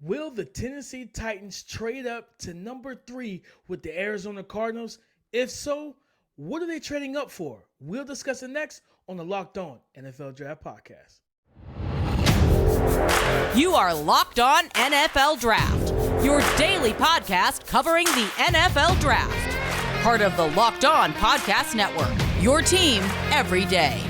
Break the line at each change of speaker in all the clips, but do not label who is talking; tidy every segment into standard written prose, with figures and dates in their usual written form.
Will the Tennessee Titans trade up to number 3 with the Arizona Cardinals? If so, what are they trading up for? We'll discuss it next on the Locked On NFL Draft Podcast.
You are Locked On NFL Draft, your daily podcast covering the NFL Draft. Part of the Locked On Podcast Network, your team every day.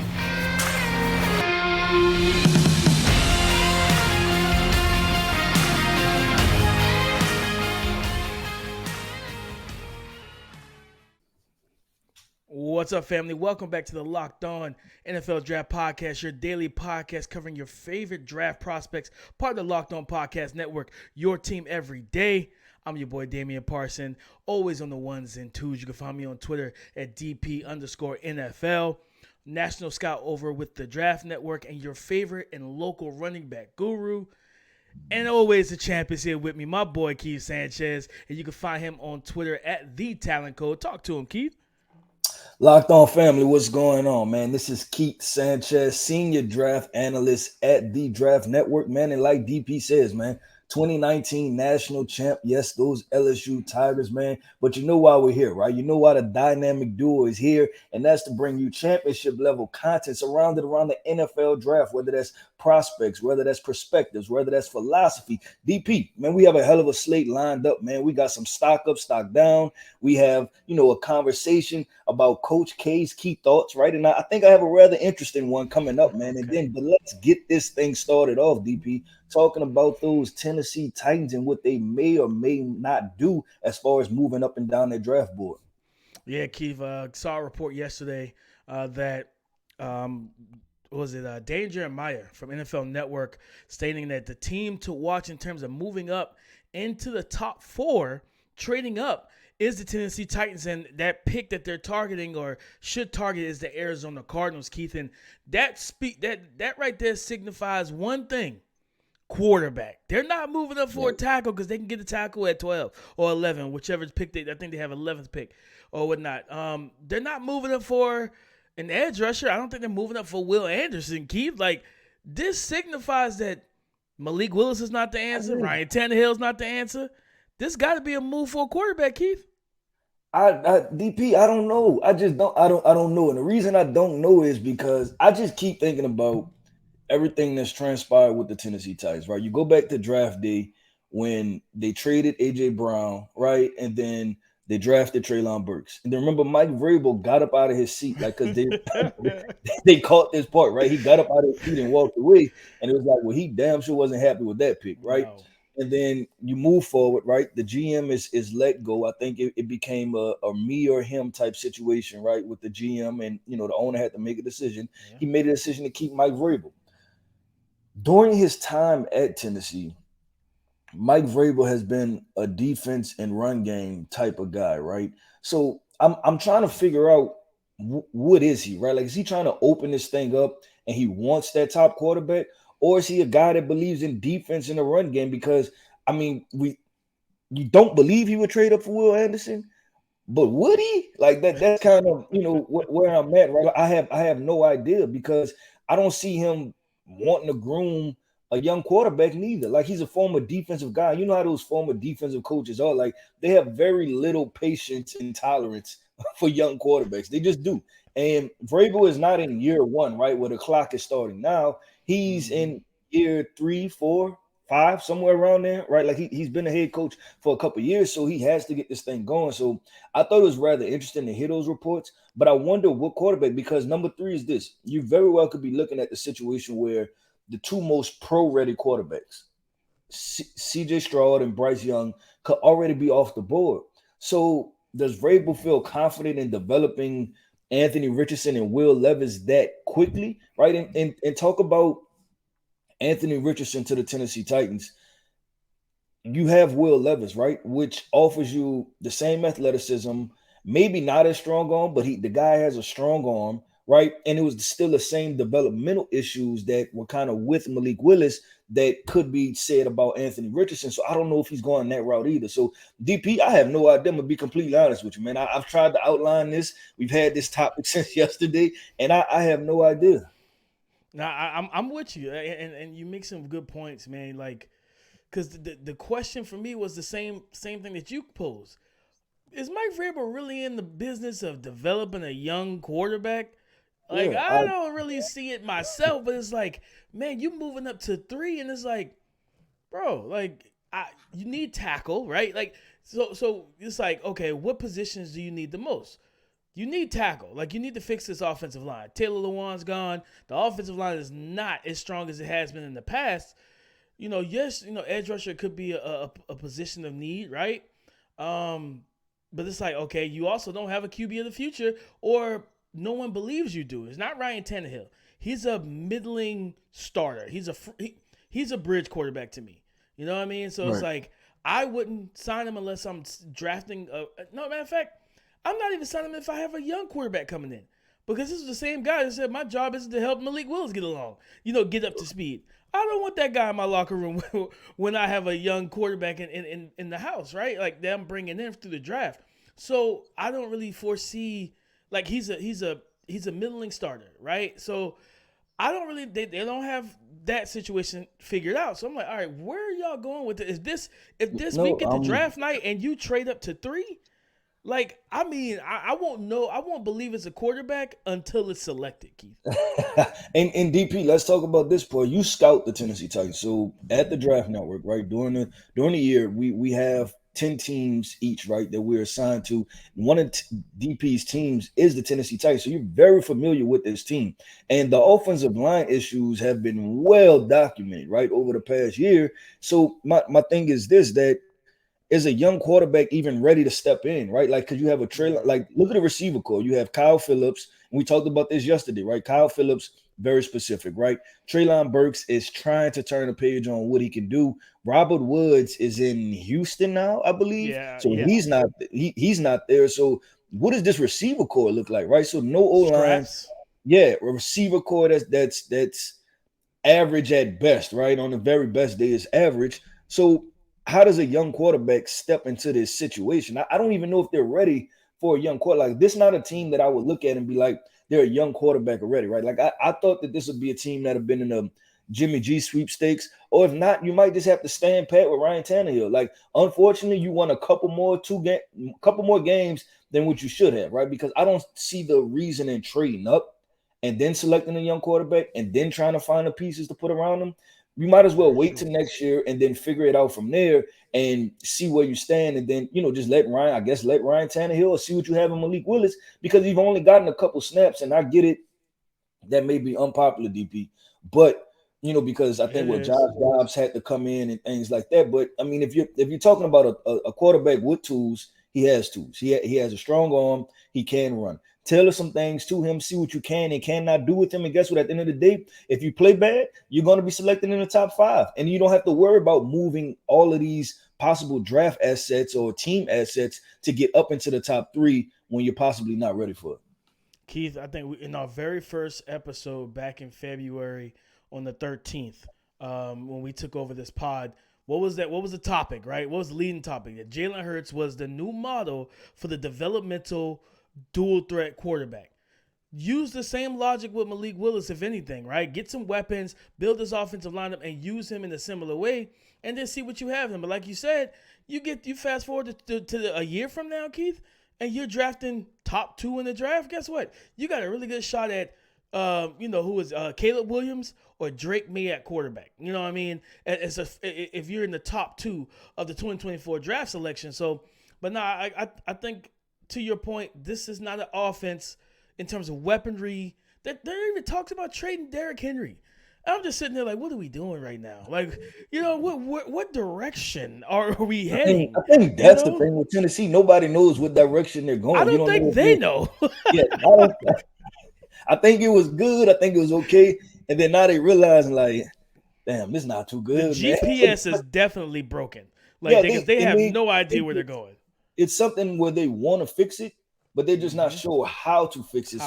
What's up, family? Welcome back to the Locked On NFL Draft Podcast, your daily podcast covering your favorite draft prospects, part of the Locked On Podcast Network, your team every day. I'm your boy, Damian Parson, always on the ones and twos. You can find me on Twitter at DP_NFL. National scout over with the Draft Network and your favorite and local running back guru. And always the champ is here with me, my boy, Keith Sanchez. And you can find him on Twitter at The Talent Code. Talk to him, Keith.
Locked On family, what's going on, man? This is Keith Sanchez, senior draft analyst at the Draft Network, man. And like DP says, man, 2019 national champ. Yes, those LSU Tigers, man. But you know why we're here, right? You know why the dynamic duo is here, and that's to bring you championship level content surrounded around the NFL draft, whether that's prospects, whether that's perspectives, whether that's philosophy. DP, man, we have a hell of a slate lined up, man. We got some stock up, stock down. We have, a conversation about Coach K's key thoughts, right? And I think I have a rather interesting one coming up, man. But let's get this thing started off, DP, talking about those Tennessee Titans and what they may or may not do as far as moving up and down their draft board.
Yeah, Keith, saw a report yesterday that Danger and Maya from NFL Network stating that the team to watch in terms of moving up into the top 4, trading up, is the Tennessee Titans, and that pick that they're targeting or should target is the Arizona Cardinals, Keith. And that right there signifies one thing: quarterback. They're not moving up for a tackle because they can get a tackle at 12 or 11, whichever pick I think they have 11th pick or whatnot. They're not moving up for an edge rusher. I don't think they're moving up for Will Anderson, Keith. Like, this signifies that Malik Willis is not the answer. Ryan Tannehill's not the answer. This got to be a move for a quarterback, Keith.
DP, I don't know. I don't know. And the reason I don't know is because I just keep thinking about everything that's transpired with the Tennessee Titans, right? You go back to draft day when they traded A.J. Brown, right? And then they drafted Treylon Burks. And then remember, Mike Vrabel got up out of his seat, like, because they caught this part, right? He got up out of his seat and walked away. And it was like, well, he damn sure wasn't happy with that pick, right? No. And then you move forward, right? The GM is let go. I think it became a me or him type situation, right? With the GM, and the owner had to make a decision. Yeah. He made a decision to keep Mike Vrabel. During his time at Tennessee, Mike Vrabel has been a defense and run game type of guy, right? So I'm trying to figure out what is he, right? Like, is he trying to open this thing up and he wants that top quarterback? Or is he a guy that believes in defense in the run game? Because, you don't believe he would trade up for Will Anderson, but would he? Like, that's kind of, where I'm at, right? I have no idea, because I don't see him wanting to groom a young quarterback neither. Like, he's a former defensive guy. You know how those former defensive coaches are. Like, they have very little patience and tolerance for young quarterbacks. They just do. And Vrabel is not in year 1, right, where the clock is starting now. He's in year 3, 4, 5, somewhere around there, right? Like, he's been a head coach for a couple of years, so he has to get this thing going. So I thought it was rather interesting to hear those reports, but I wonder what quarterback, because number 3 is this. You very well could be looking at the situation where the 2 most pro-ready quarterbacks, C.J. Stroud and Bryce Young, could already be off the board. So does Vrabel feel confident in developing Anthony Richardson and Will Levis that quickly, right? And talk about Anthony Richardson to the Tennessee Titans. You have Will Levis, right, which offers you the same athleticism, maybe not as strong arm, but the guy has a strong arm, right? And it was still the same developmental issues that were kind of with Malik Willis that could be said about Anthony Richardson. So I don't know if he's going that route either. So DP, I have no idea. I'm gonna be completely honest with you, man. I've tried to outline this. We've had this topic since yesterday, and I have no idea.
Now, I'm with you, and you make some good points, man. Like, because the question for me was the same thing that you posed. Is Mike Vrabel really in the business of developing a young quarterback? Like,
Yeah,
I don't really see it myself, but it's like, man, you moving up to 3, and it's like, bro, like, you need tackle, right? Like, so it's like, okay, what positions do you need the most? You need tackle. Like, you need to fix this offensive line. Taylor Lewan's gone. The offensive line is not as strong as it has been in the past. Yes, edge rusher could be a position of need, right? But it's like, okay, you also don't have a QB of the future, or no one believes you do. It's not Ryan Tannehill. He's a middling starter. He's a bridge quarterback to me. You know what I mean? So It's like, I wouldn't sign him unless I'm drafting. No, matter of fact, I'm not even signing him if I have a young quarterback coming in. Because this is the same guy that said my job is to help Malik Willis get along, get up to speed. I don't want that guy in my locker room when I have a young quarterback in the house, right? Like, that I'm bringing in through the draft. So I don't really foresee, like, he's a middling starter, right? So I don't really, they don't have that situation figured out. So I'm like, all right, where are y'all going with it? If this week at the draft night and you trade up to 3, like, I mean, I won't know. I won't believe it's a quarterback until it's selected, Keith.
and DP, let's talk about this part. You scout the Tennessee Titans. So at the Draft Network, right, during the year, we have 10 teams each, right, that we're assigned to. One of DP's teams is the Tennessee Titans. So you're very familiar with this team. And the offensive line issues have been well documented, right, over the past year. So my thing is this, that is a young quarterback even ready to step in, right? Like, because you have a trailer, like, look at the receiver core. You have Kyle Phillips, and we talked about this yesterday, right? Kyle Phillips, very specific, right? Treylon Burks is trying to turn a page on what he can do. Robert Woods is in Houston now, I believe.
Yeah,
so
yeah.
he's not there. So what does this receiver core look like, right? So no O-line. Yeah, a receiver core that's average at best, right? On the very best day is average. So how does a young quarterback step into this situation? I don't even know if they're ready for a young quarterback. Like, this is not a team that I would look at and be like, they're a young quarterback already, right? Like, I thought that this would be a team that have been in a Jimmy G sweepstakes, or if not, you might just have to stand pat with Ryan Tannehill. Like, unfortunately, you won a couple more games than what you should have, right? Because I don't see the reason in trading up and then selecting a young quarterback and then trying to find the pieces to put around them. You might as well wait till next year and then figure it out from there and see where you stand. And then, just let Ryan Tannehill see what you have in Malik Willis, because you've only gotten a couple snaps. And I get it. That may be unpopular, DP. But, because I think Josh Dobbs had to come in and things like that. But, I mean, if you're talking about a quarterback with tools, he has tools. He has a strong arm. He can run. Tailor some things to him, see what you can and cannot do with him. And guess what? At the end of the day, if you play bad, you're going to be selected in the top 5. And you don't have to worry about moving all of these possible draft assets or team assets to get up into the top 3 when you're possibly not ready for it.
Keith, I think in our very first episode back in February on the 13th, when we took over this pod, what was that? What was the topic, right? What was the leading topic? That Jalen Hurts was the new model for the developmental dual threat quarterback. Use the same logic with Malik Willis, if anything, right? Get some weapons, build this offensive lineup, and use him in a similar way, and then see what you have him. But like you said, you fast forward to a year from now, Keith, and you're drafting top 2 in the draft. Guess what? You got a really good shot at, who is Caleb Williams or Drake May at quarterback. You know what I mean? If you're in the top 2 of the 2024 draft selection. So, but no, I think, to your point, this is not an offense in terms of weaponry. That there even talks about trading Derrick Henry. I'm just sitting there like, what are we doing right now? Like, what direction are we heading?
I think that's the thing with Tennessee. Nobody knows what direction they're going.
I don't think they know.
Yeah, I think it was good. I think it was okay. And then now they realizing, like, damn, this is not too good.
The GPS is definitely broken. Like, they have no idea where they're going.
It's something where they want to fix it, but they're just not sure how to fix it.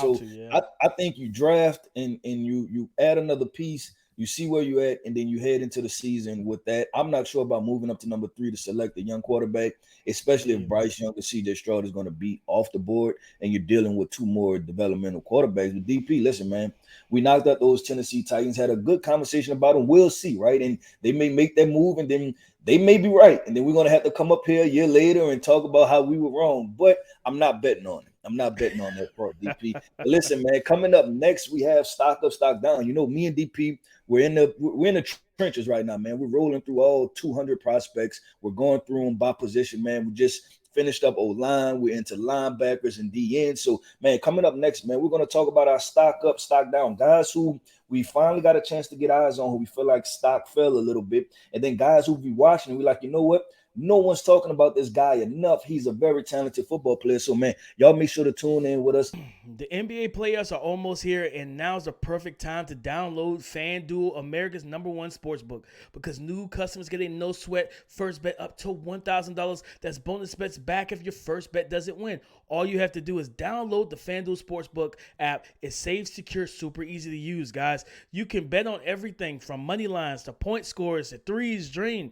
I think you draft and you add another piece, you see where you're at, and then you head into the season with that. I'm not sure about moving up to number 3 to select a young quarterback, especially if Bryce Young and CJ Stroud is going to be off the board and you're dealing with 2 more developmental quarterbacks. With DP, listen, man, we knocked out those Tennessee Titans, had a good conversation about them. We'll see, right? And they may make that move, and then They may be right, and then we're gonna have to come up here a year later and talk about how we were wrong. But I'm not betting on it. I'm not betting on that part, DP. But listen, man, coming up next, we have stock up, stock down. You know, me and DP, we're in the trenches right now, man. We're rolling through all 200 prospects. We're going through them by position, man. We just finished up O-line. We're into linebackers and DN. So, man, coming up next, man, we're going to talk about our stock up, stock down. Guys who we finally got a chance to get eyes on, who we feel like stock fell a little bit. And then guys who be watching, we like, you know what? No one's talking about this guy enough. He's a very talented football player. So, man, y'all make sure to tune in with us.
The NBA playoffs are almost here, and now's the perfect time to download FanDuel, America's #1 sportsbook, because new customers get a no-sweat first bet up to $1,000. That's bonus bets back if your first bet doesn't win. All you have to do is download the FanDuel Sportsbook app. It's safe, secure, super easy to use, guys. You can bet on everything from money lines to point scores to threes, dream,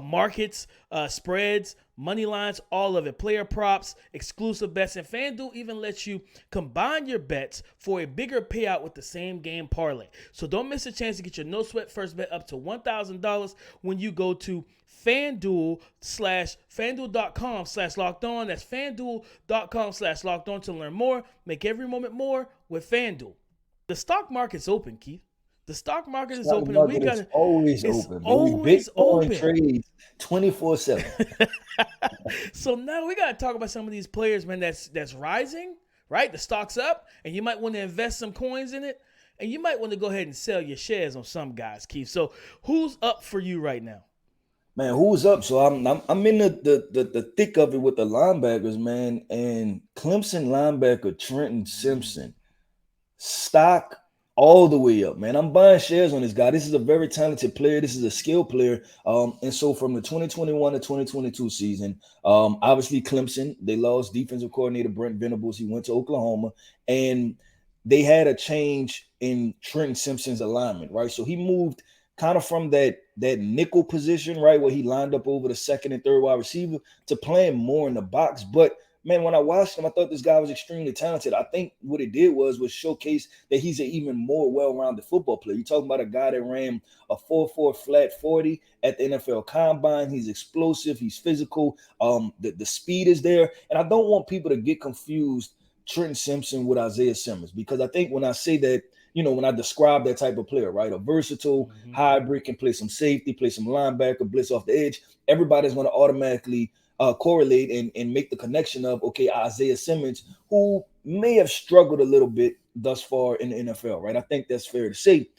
markets, spreads, money lines, all of it. Player props, exclusive bets, and FanDuel even lets you combine your bets for a bigger payout with the same game parlay. So don't miss a chance to get your no sweat first bet up to $1,000 when you go to FanDuel.com/lockedon. That's FanDuel.com/lockedon to learn more. Make every moment more with FanDuel. The stock market's open, Keith. The stock market is open.
And we got it. Always open. Always open. Trades 24/7.
So now we got to talk about some of these players, man. That's rising, right? The stock's up, and you might want to invest some coins in it, and you might want to go ahead and sell your shares on some guys, Keith. So who's up for you right now?
Man, who's up? So I'm in the thick of it with the linebackers, man. And Clemson linebacker Trenton Simpson, stock all the way up, man. I'm buying shares on this guy. This is a very talented player. This is a skilled player. And so from the 2021 to 2022 season, obviously Clemson, they lost defensive coordinator Brent Venables. He went to Oklahoma, and they had a change in Trenton Simpson's alignment, right? So he moved kind of from that nickel position, right, where he lined up over the second and third wide receiver, to playing more in the box. But man, when I watched him, I thought this guy was extremely talented. I think what it did was showcase that he's an even more well-rounded football player. You're talking about a guy that ran a 4.4 flat 40 at the NFL Combine. He's explosive. He's physical. The speed is there. And I don't want people to get confused Trenton Simpson with Isaiah Simmons, because I think when I say that, you know, when I describe that type of player, right, a versatile hybrid, can play some safety, play some linebacker, blitz off the edge, everybody's going to automatically correlate and make the connection of, okay, Isaiah Simmons, who may have struggled a little bit thus far in the NFL, right? I think that's fair to say.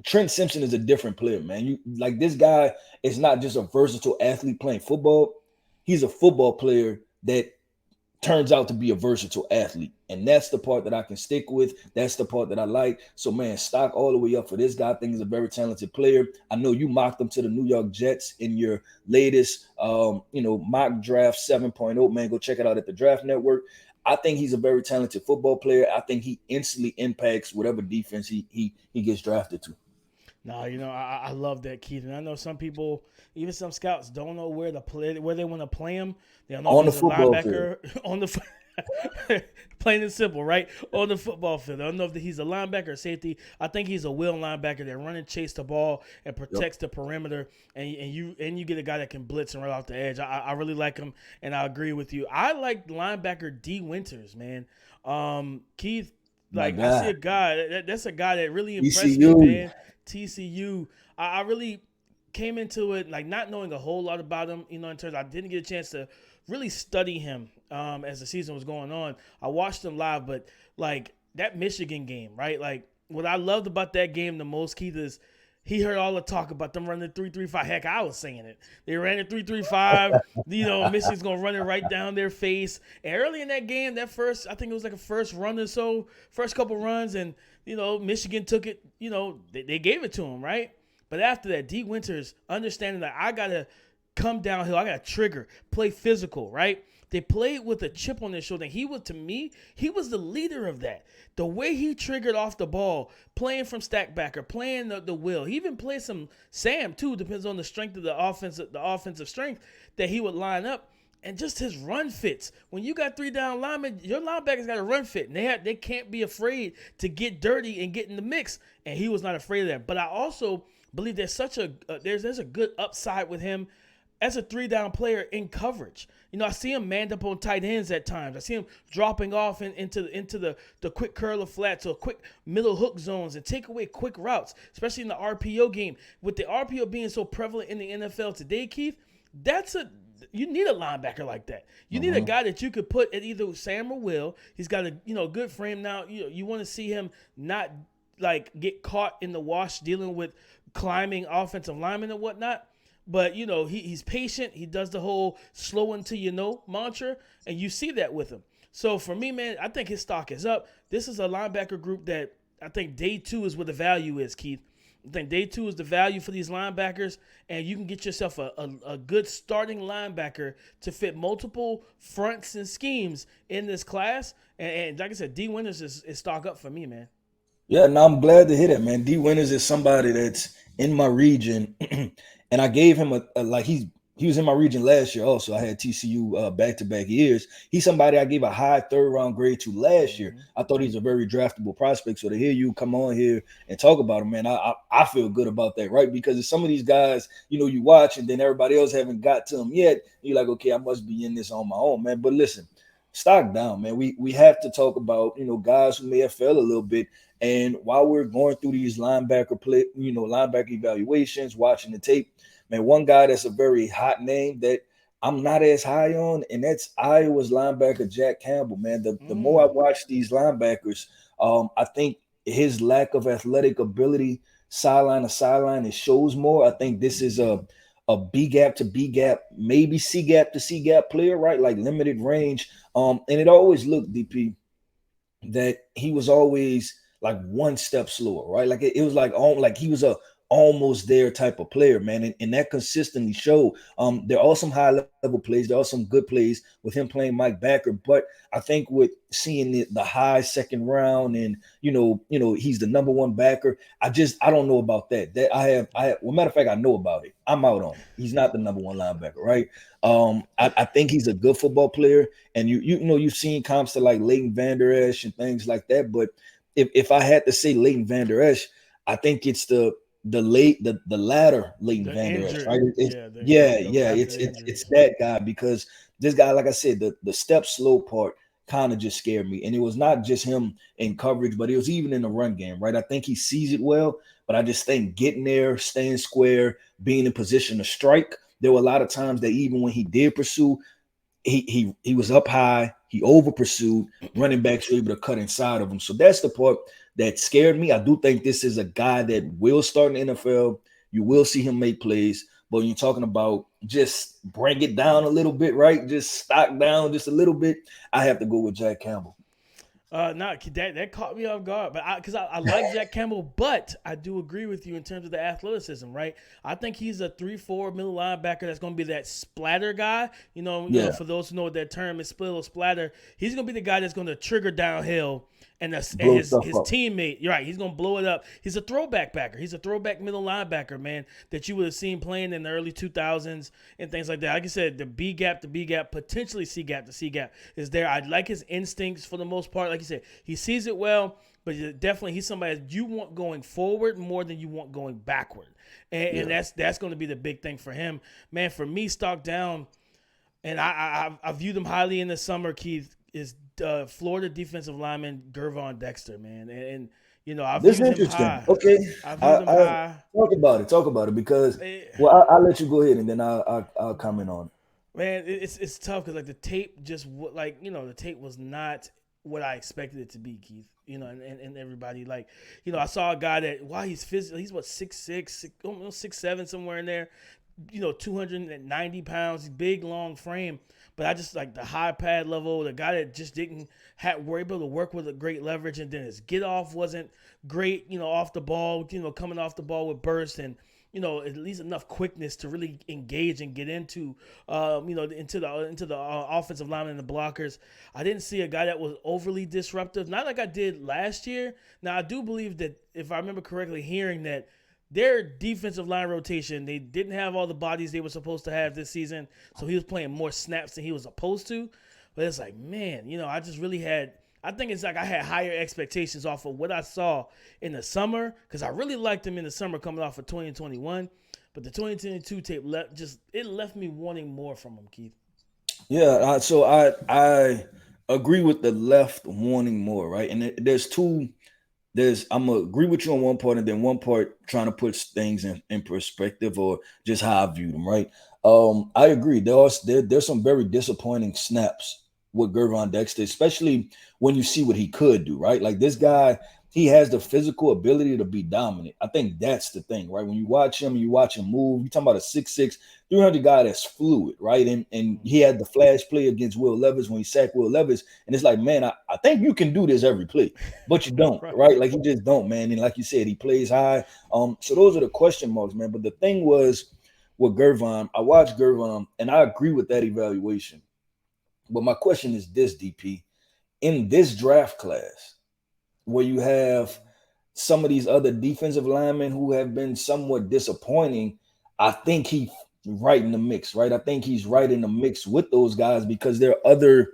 Trent Simpson is a different player, man. You like, this guy is not just a versatile athlete playing football. He's a football player that turns out to be a versatile athlete. And that's the part that I can stick with. That's the part that I like. So, man, stock all the way up for this guy. I think he's a very talented player. I know you mocked him to the New York Jets in your latest, mock draft 7.0. Man, go check it out at the Draft Network. I think he's a very talented football player. I think he instantly impacts whatever defense he gets drafted to.
No, I love that, Keith. And I know some people, even some scouts, don't know where they want to play him. They don't know
on
if
the
he's a
football
linebacker
field.
on the plain and simple, right? On the football field. I don't know if he's a linebacker or safety. I think he's a will linebacker that run and chase the ball and protects the perimeter. And you get a guy that can blitz and run off the edge. I really like him, and I agree with you. I like linebacker D. Winters, man. Keith, like, I see a guy that's a guy that really impressed me, man. TCU. I really came into it like not knowing a whole lot about him, in terms I didn't get a chance to really study him as the season was going on. I watched him live, but like that Michigan game, right? Like, what I loved about that game the most, Keith, is he heard all the talk about them running 3-3-5. Heck, I was saying it. They ran it 3-3-5. Michigan's going to run it right down their face. And early in that game, I think it was like a first run or so, first couple runs, and, Michigan took it, they gave it to him, right? But after that, D. Winters, understanding that I got to come downhill, I got to trigger, play physical, right? They played with a chip on their shoulder. He was the leader of that. The way he triggered off the ball, playing from stack backer, playing the will. He even played some Sam too, depends on the strength of the offensive strength that he would line up. And just his run fits. When you got 3 down linemen, your linebackers got to run fit. And they can't be afraid to get dirty and get in the mix. And he was not afraid of that. But I also believe there's such a there's a good upside with him as a 3-down player in coverage. I see him manned up on tight ends at times. I see him dropping off into the quick curler flats or quick middle hook zones and take away quick routes, especially in the RPO game. With the RPO being so prevalent in the NFL today, Keith, you need a linebacker like that. You need a guy that you could put at either Sam or Will. He's got a good frame now. You want to see him not like get caught in the wash dealing with climbing offensive linemen and whatnot. But, he's patient. He does the whole slow until you know mantra, and you see that with him. So for me, man, I think his stock is up. This is a linebacker group that I think day 2 is where the value is, Keith. I think day 2 is the value for these linebackers, and you can get yourself a good starting linebacker to fit multiple fronts and schemes in this class. And like I said, D. Winters is stock up for me, man.
Yeah, no, I'm glad to hear that, man. D. Winters is somebody that's in my region, and I gave him he was in my region last year also. I had TCU back-to-back years. He's somebody I gave a high 3rd-round grade to last year. I thought he's a very draftable prospect. So to hear you come on here and talk about him, man, I feel good about that, right? Because if some of these guys, you watch and then everybody else haven't got to him yet, you're like, okay, I must be in this on my own, man. But listen, stock down, man. We have to talk about, guys who may have fell a little bit. And while we're going through these linebacker evaluations, watching the tape, man, one guy that's a very hot name that I'm not as high on, and that's Iowa's linebacker Jack Campbell, man. The more I watch these linebackers, I think his lack of athletic ability, sideline to sideline, it shows more. I think this is a B gap to B gap, maybe C gap to C gap player, right? Like limited range. And it always looked, DP, that he was always like one step slower, right? Like it was like he was a almost there type of player, man. And that consistently showed. There are some high level plays. There are some good plays with him playing Mike Backer. But I think with seeing the high 2nd round and, he's the number 1 backer, I don't know about that. Well, matter of fact, I know about it. I'm out on it. He's not the number 1 linebacker, right? I think he's a good football player. And you've seen comps to like Leighton Vander Esch and things like that. But if I had to say Leighton Vander Esch, I think it's the latter Leighton Vander Esch, right? It's that guy, because this guy, like I said, the step slow part kind of just scared me. And it was not just him in coverage, but it was even in the run game, right? I think he sees it well, but I just think getting there, staying square, being in position to strike, there were a lot of times that even when he did pursue, he was up high, he over pursued, running backs were able to cut inside of him. So that's the part that scared me. I do think this is a guy that will start in the NFL. You will see him make plays, but when you're talking about just bring it down a little bit, right? Just stock down just a little bit, I have to go with Jack Campbell.
That caught me off guard, but because I like Jack Campbell, but I do agree with you in terms of the athleticism, right? I think he's a 3-4 middle linebacker that's going to be that splatter guy. You know, for those who know what that term is, split or splatter. He's going to be the guy that's going to trigger downhill. And his teammate, you're right, he's going to blow it up. He's a throwback backer. He's a throwback middle linebacker, man, that you would have seen playing in the early 2000s and things like that. Like I said, the B gap to B gap, potentially C gap to C gap is there. I like his instincts for the most part. Like you said, he sees it well, but definitely he's somebody that you want going forward more than you want going backward. And that's going to be the big thing for him. Man, for me, stock down, and I viewed him highly in the summer, Keith, is Florida defensive lineman Gervon Dexter, man. And I've
this
viewed
is interesting.
him high.
Okay.
I've viewed him high.
Talk about it because I'll let you go ahead and then I'll comment on it.
Man, it's tough because like the tape just the tape was not what I expected it to be, Keith. And everybody I saw a guy that he's physical. He's what 6'6", almost 6'7", somewhere in there. 290 pounds, big long frame. But I just like the high pad level, the guy that just were able to work with a great leverage, and then his get off wasn't great, off the ball, coming off the ball with burst and, at least enough quickness to really engage and get into the offensive line and the blockers. I didn't see a guy that was overly disruptive, not like I did last year. Now, I do believe that, if I remember correctly, hearing that their defensive line rotation, they didn't have all the bodies they were supposed to have this season, so he was playing more snaps than he was supposed to. But it's like, man, I just really I think it's like I had higher expectations off of what I saw in the summer because I really liked him in the summer coming off of 2021. But the 2022 tape left me wanting more from him, Keith.
Yeah, so I agree with the left wanting more, right? And there's two. I'm gonna agree with you on one part, and then one part trying to put things in perspective or just how I view them, right? I agree. There's some very disappointing snaps with Gervon Dexter, especially when you see what he could do, right? Like this guy, he has the physical ability to be dominant. I think that's the thing, right? When you watch him move, you're talking about a 6'6", 300 guy that's fluid, right? And he had the flash play against Will Levis when he sacked Will Levis. And it's like, man, I think you can do this every play, but you don't, right? Like you just don't, man. And like you said, he plays high. So those are the question marks, man. But the thing was with Gervon, I watched Gervon, and I agree with that evaluation. But my question is this, DP. In this draft class, where you have some of these other defensive linemen who have been somewhat disappointing, I think he's right in the mix, right? I think he's right in the mix with those guys because there are other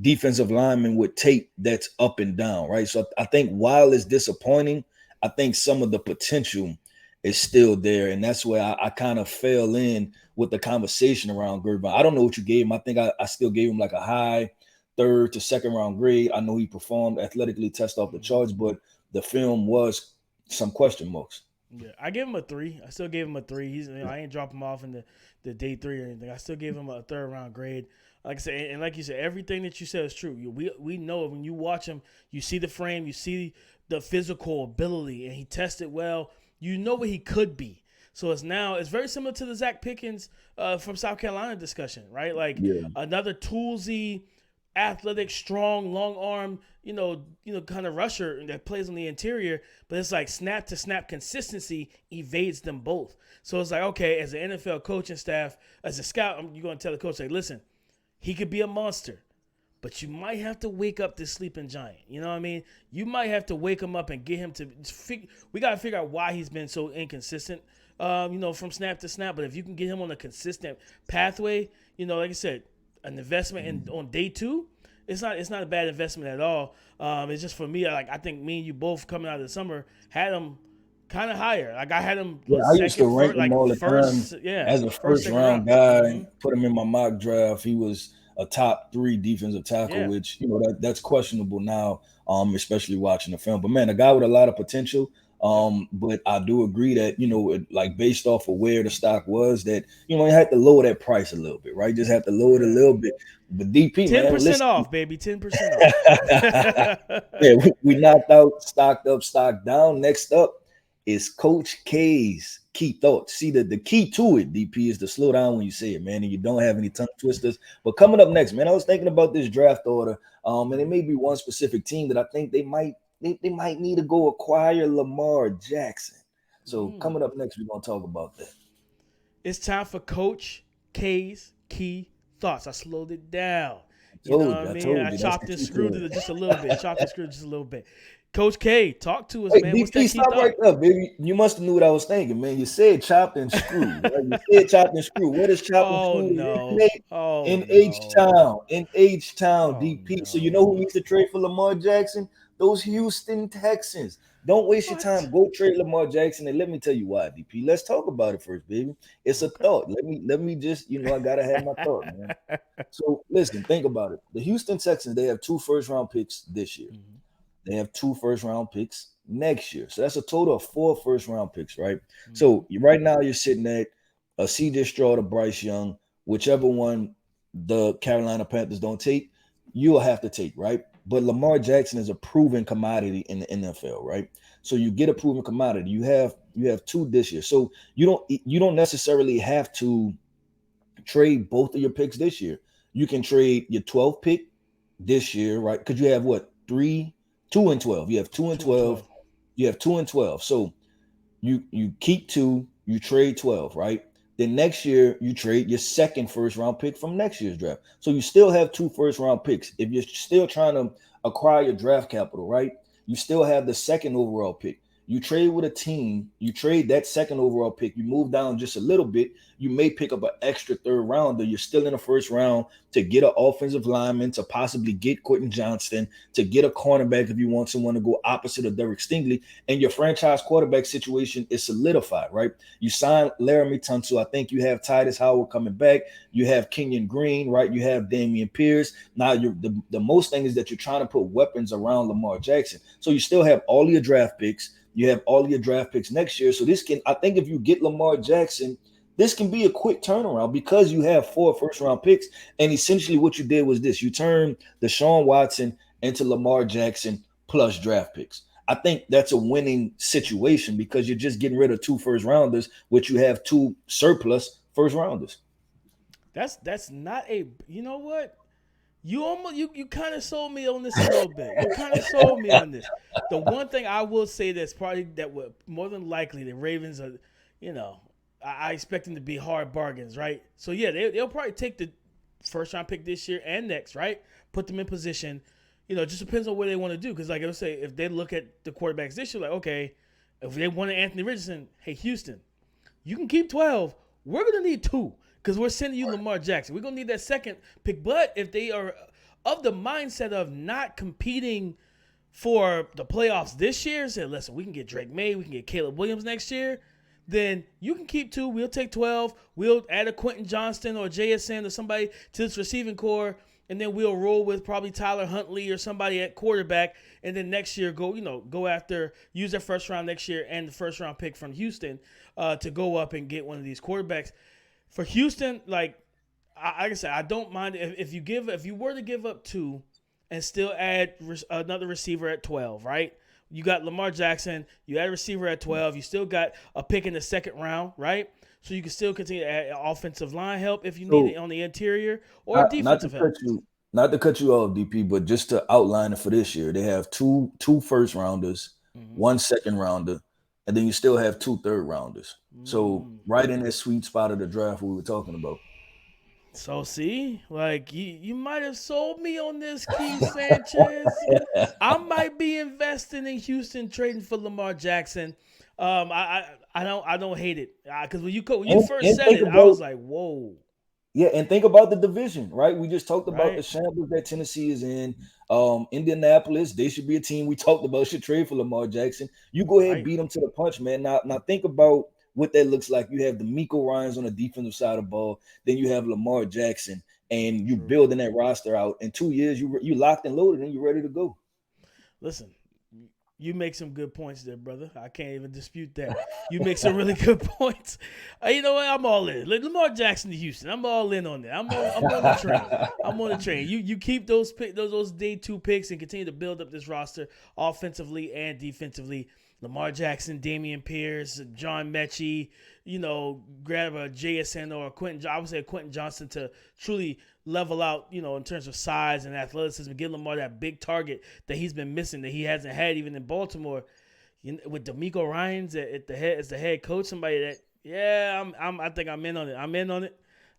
defensive linemen with tape that's up and down, right? So I think while it's disappointing, I think some of the potential is still there. And that's where I kind of fell in with the conversation around Gervon. I don't know what you gave him. I think I still gave him like a high third to second round grade. I know he performed athletically, test off the charts, but the film was some question marks.
Yeah, I gave him a 3. I still gave him a 3. I ain't drop him off in the day 3 or anything. I still gave him a third round grade. Like I said, and like you said, everything that you said is true. We know when you watch him, you see the frame, you see the physical ability, and he tested well. You know what he could be. So it's very similar to the Zach Pickens from South Carolina discussion, right? Like another toolsy, athletic, strong, long arm, kind of rusher that plays on the interior, but it's like snap to snap consistency evades them both. So it's like, okay, as an NFL coaching staff, as a scout, you're going to tell the coach, like, listen, he could be a monster, but you might have to wake up this sleeping giant. You know what I mean? You might have to wake him up and get him to we got to figure out why he's been so inconsistent, from snap to snap. But if you can get him on a consistent pathway, like I said, an investment on day 2, it's not a bad investment at all. It's just for me, I think me and you both coming out of the summer had him kind of higher. Like I had him.
I used to rank him all the time as a first round guy. Mm-hmm. Put him in my mock draft. He was a top 3 defensive tackle, which that's questionable now, especially watching the film. But man, a guy with a lot of potential. But I do agree that, like based off of where the stock was, that, you had to lower that price a little bit, right? Just have to lower it a little bit. But DP,
10% off, baby, 10% off.
Yeah, we knocked out, stocked up, stocked down. Next up is Coach K's key thoughts. See, the key to it, DP, is to slow down when you say it, man, and you don't have any tongue twisters. But coming up next, man, I was thinking about this draft order, and it may be one specific team that I think they might need to go acquire Lamar Jackson. So coming up next, we're going to talk about that.
It's time for Coach K's key thoughts. I slowed it down. I chopped and screwed it just a little bit. Coach K, talk to us, man. What's that key
stop right there, baby. You must have knew what I was thinking, man. You said chopped and screwed. Right? You said chopped and screwed. What is chopped and screwed? In H-Town, DP. No. So you know who needs to trade for Lamar Jackson? Those Houston Texans. Don't waste your time. Go trade Lamar Jackson, and let me tell you why, DP. Let's talk about it first, baby. It's a thought. Let me just, I gotta have my thought, man. So listen, think about it. The Houston Texans, they have 2 first-round picks this year. Mm-hmm. They have 2 first-round picks next year. So that's a total of 4 first-round picks, right? Mm-hmm. So right now you're sitting at a C.J. Stroud or Bryce Young, whichever one the Carolina Panthers don't take, you'll have to take, right? But Lamar Jackson is a proven commodity in the NFL, right? So you get a proven commodity. You have 2 this year. So you don't necessarily have to trade both of your picks this year. You can trade your 12th pick this year, right? Because you have 2 and 12. You have 2 and 12. You have 2 and 12. So you keep 2, you trade 12, right? Then next year you trade your second first-round pick from next year's draft. So you still have 2 first-round picks. If you're still trying to acquire your draft capital, right? You still have the second overall pick. You trade with a team, you trade that second overall pick, you move down just a little bit, you may pick up an extra third rounder. You're still in the first round to get an offensive lineman, to possibly get Quentin Johnston, to get a cornerback if you want someone to go opposite of Derek Stingley, and your franchise quarterback situation is solidified, right? You sign Laramie Tunsil. I think you have Titus Howard coming back. You have Kenyon Green, right? You have Damian Pierce. Now, the most thing is that you're trying to put weapons around Lamar Jackson. So you still have all your draft picks. You have all your draft picks next year. So I think if you get Lamar Jackson, this can be a quick turnaround because you have 4 first-round picks. And essentially what you did was this. You turned Deshaun Watson into Lamar Jackson plus draft picks. I think that's a winning situation because you're just getting rid of 2 first-rounders, which you have 2 surplus first-rounders.
That's not a – you know what? You kind of sold me on this a little bit. You kind of sold me on this. The one thing I will say that's probably that would more than likely the Ravens are, I expect them to be hard bargains, right? So yeah, they'll probably take the first round pick this year and next, right? Put them in position. It just depends on what they want to do. Because like I would say, if they look at the quarterbacks this year, like okay, if they wanted Anthony Richardson, hey Houston, you can keep 12. We're gonna need 2. Because we're sending you Lamar Jackson. We're going to need that second pick. But if they are of the mindset of not competing for the playoffs this year, say, listen, we can get Drake May, we can get Caleb Williams next year, then you can keep 2. We'll take 12. We'll add a Quentin Johnston or JSN or somebody to this receiving core, and then we'll roll with probably Tyler Huntley or somebody at quarterback, and then next year go after, use their first round next year and the first round pick from Houston to go up and get one of these quarterbacks. For Houston, like I said, I don't mind if you were to give up 2 and still add another receiver at 12, right? You got Lamar Jackson, you add a receiver at 12, you still got a pick in the second round, right? So you can still continue to add offensive line help if you need it on the interior or defensive help.
Not to cut you off, DP, but just to outline it for this year, they have two first rounders, 1 second rounder, and then you still have 2 third rounders. So right in that sweet spot of the draft we were talking about.
So see, like you might have sold me on this, Keith Sanchez. I might be investing in Houston trading for Lamar Jackson. I don't hate it because when you first said it, I was like, whoa.
Yeah, and think about the division, right? We just talked about the shambles that Tennessee is in. Indianapolis, they should be a team we talked about should trade for Lamar Jackson. You go ahead and beat them to the punch, man. Now think about what that looks like. You have the Miko Ryans on the defensive side of the ball. Then you have Lamar Jackson, and you're building that roster out. In 2 years, you locked and loaded, and you're ready to go.
Listen, you make some good points there, brother. I can't even dispute that. You make some really good points. You know what? I'm all in. Lamar Jackson to Houston. I'm all in on that. I'm on the train. I'm on the train. You keep those day 2 picks and continue to build up this roster offensively and defensively. Lamar Jackson, Damian Pierce, John Mechie, grab a JSN or a Quentin Johnston to truly level out, in terms of size and athleticism, give Lamar that big target that he's been missing, that he hasn't had even in Baltimore. With D'Amico Ryans as the head coach, somebody that, I think I'm in on it.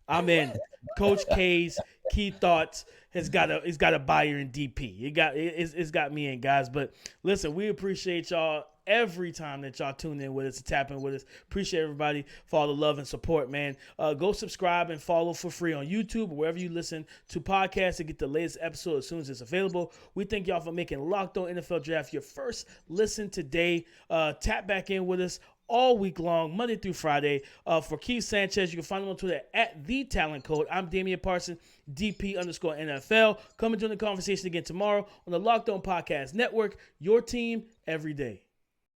I'm in. Coach K's key thoughts has got a buyer in DP. It's got me in, guys. But listen, we appreciate y'all every time that y'all tune in with us and tap in with us. Appreciate everybody for all the love and support, man. Go subscribe and follow for free on YouTube or wherever you listen to podcasts to get the latest episode as soon as it's available. We thank y'all for making Locked On NFL Draft your first listen today. Tap back in with us all week long, Monday through Friday. For Keith Sanchez, you can find him on Twitter at @TheTalentCode. I'm Damian Parson, DP_NFL. Come and join the conversation again tomorrow on the Locked On Podcast Network. Your team every day.